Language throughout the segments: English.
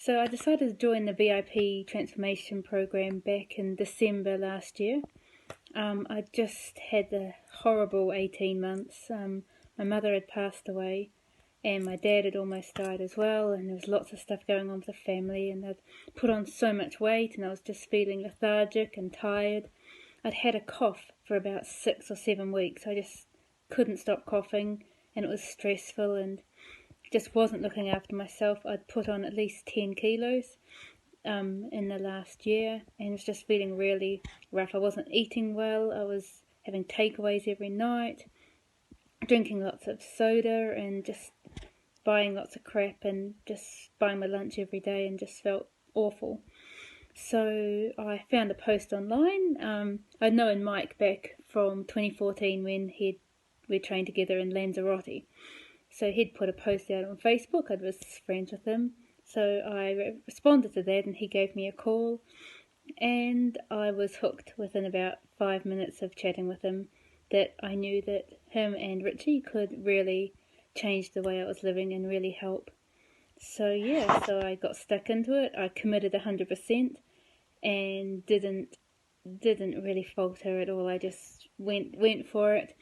So I decided to join the VIP transformation program back in December last year. I just had a horrible 18 months. My mother had passed away and my dad had almost died as well, and there was lots of stuff going on with the family, and I'd put on so much weight and I was just feeling lethargic and tired. I'd had a cough for about 6 or 7 weeks. I just couldn't stop coughing and it was stressful and just wasn't looking after myself. I'd put on at least 10 kilos in the last year and was just feeling really rough. I wasn't eating well. I was having takeaways every night, drinking lots of soda and just buying lots of crap and just buying my lunch every day, and just felt awful. So I found a post online. I'd known Mike back from 2014 when we trained together in Lanzarote. So he'd put a post out on Facebook. I was friends with him. So I responded to that and he gave me a call. And I was hooked within about 5 minutes of chatting with him, that I knew that him and Richie could really change the way I was living and really help. So yeah, so I got stuck into it. I committed 100% and didn't really falter at all. I just went for it.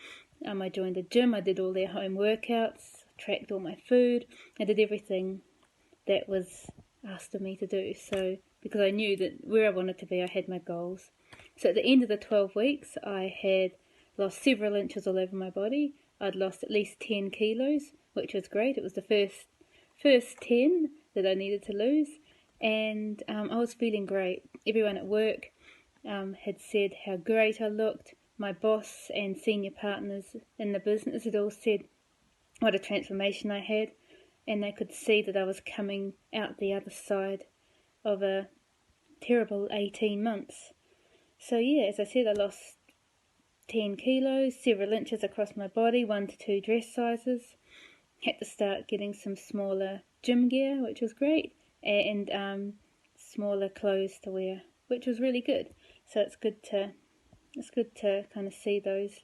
I joined the gym. I did all their home workouts, tracked all my food. I did everything that was asked of me to do. So because I knew that where I wanted to be, I had my goals. So at the end of the 12 weeks, I had lost several inches all over my body. I'd lost at least 10 kilos, which was great. It was the first 10 that I needed to lose, and I was feeling great. Everyone at work had said how great I looked. My boss and senior partners in the business had all said what a transformation I had, and they could see that I was coming out the other side of a terrible 18 months. So yeah, as I said, I lost 10 kilos, several inches across my body, 1 to 2 dress sizes. Had to start getting some smaller gym gear, which was great, and smaller clothes to wear, which was really good. So it's good to kind of see those.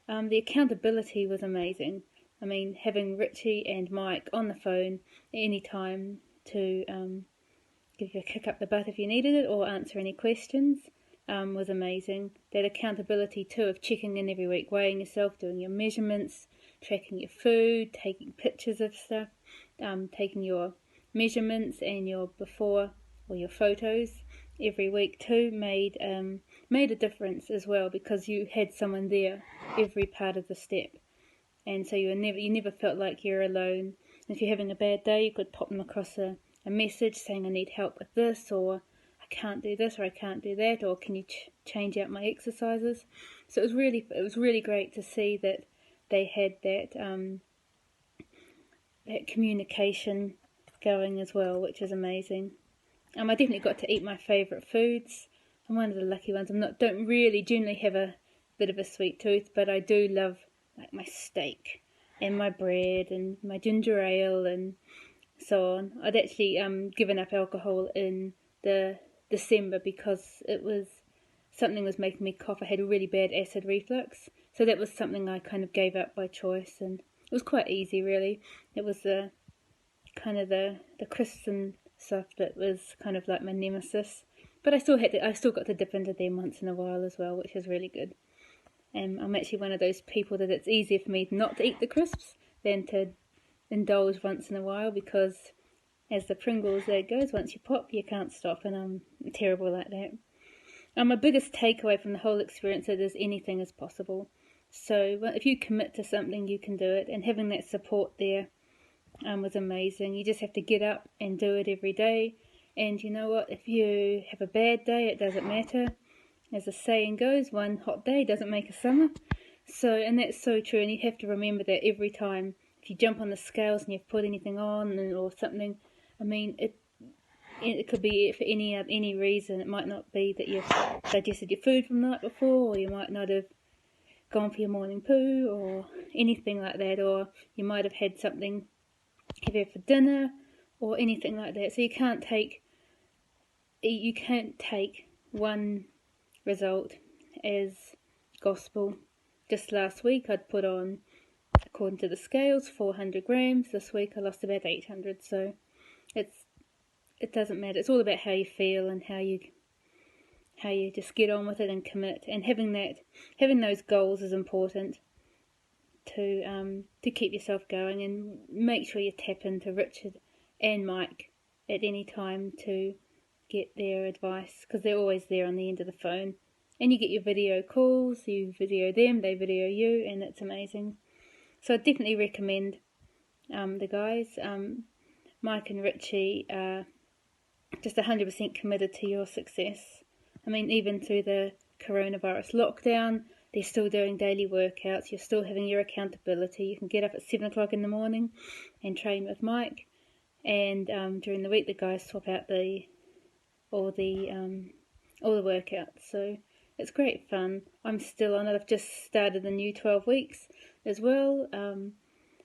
The accountability was amazing. I mean, having Richie and Mike on the phone any time to give you a kick up the butt if you needed it, or answer any questions, was amazing. That accountability too, of checking in every week, weighing yourself, doing your measurements, tracking your food, taking pictures of stuff, taking your measurements and your before or your photos every week too made a difference as well, because you had someone there every part of the step, and so you never felt like you're alone. If you're having a bad day, you could pop them across a message saying, I need help with this, or I can't do this, or I can't do that, or can you change out my exercises? So it was really great to see that they had that communication going as well, which is amazing. I definitely got to eat my favourite foods. I'm one of the lucky ones. Don't really generally have a bit of a sweet tooth, but I do love like my steak and my bread and my ginger ale and so on. I'd actually given up alcohol in the December because something was making me cough. I had a really bad acid reflux, so that was something I kind of gave up by choice, and it was quite easy really. It was the crisps and stuff that was kind of like my nemesis, but I still got to dip into them once in a while as well, which is really good. I'm actually one of those people that it's easier for me not to eat the crisps than to indulge once in a while, because as the Pringles there goes, once you pop you can't stop, and I'm terrible like that. My biggest takeaway from the whole experience is anything is possible. So if you commit to something, you can do it, and having that support there was amazing. You just have to get up and do it every day, and you know what, if you have a bad day, it doesn't matter. As the saying goes, one hot day doesn't make a summer. So, and that's so true, and you have to remember that every time. If you jump on the scales and you've put anything on or something, I mean, it could be for any reason. It might not be that you've digested your food from the night before, or you might not have gone for your morning poo or anything like that, or you might have had something heavier for dinner or anything like that. So you can't take one result as gospel. Just last week I'd put on, according to the scales, 400 grams. This week I lost about 800, so it doesn't matter. It's all about how you feel and how you just get on with it and commit. And having those goals is important to keep yourself going, and make sure you tap into Richard and Mike at any time to get their advice, because they're always there on the end of the phone. And you get your video calls, you video them, they video you, and it's amazing. So I definitely recommend the guys. Mike and Richie are just 100% committed to your success. I mean, even through the coronavirus lockdown, they're still doing daily workouts. You're still having your accountability. You can get up at 7 o'clock in the morning and train with Mike. And during the week, the guys swap out all the workouts. So it's great fun. I'm still on it. I've just started the new 12 weeks as well.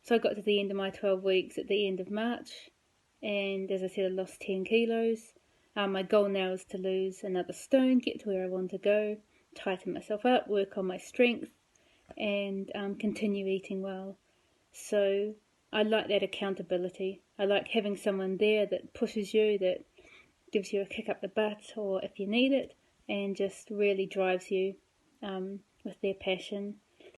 So I got to the end of my 12 weeks at the end of March. And as I said, I lost 10 kilos. My goal now is to lose another stone, get to where I want to go, tighten myself up, work on my strength, and continue eating well. So I like that accountability. I like having someone there that pushes you, that gives you a kick up the butt, or if you need it, and just really drives you with their passion.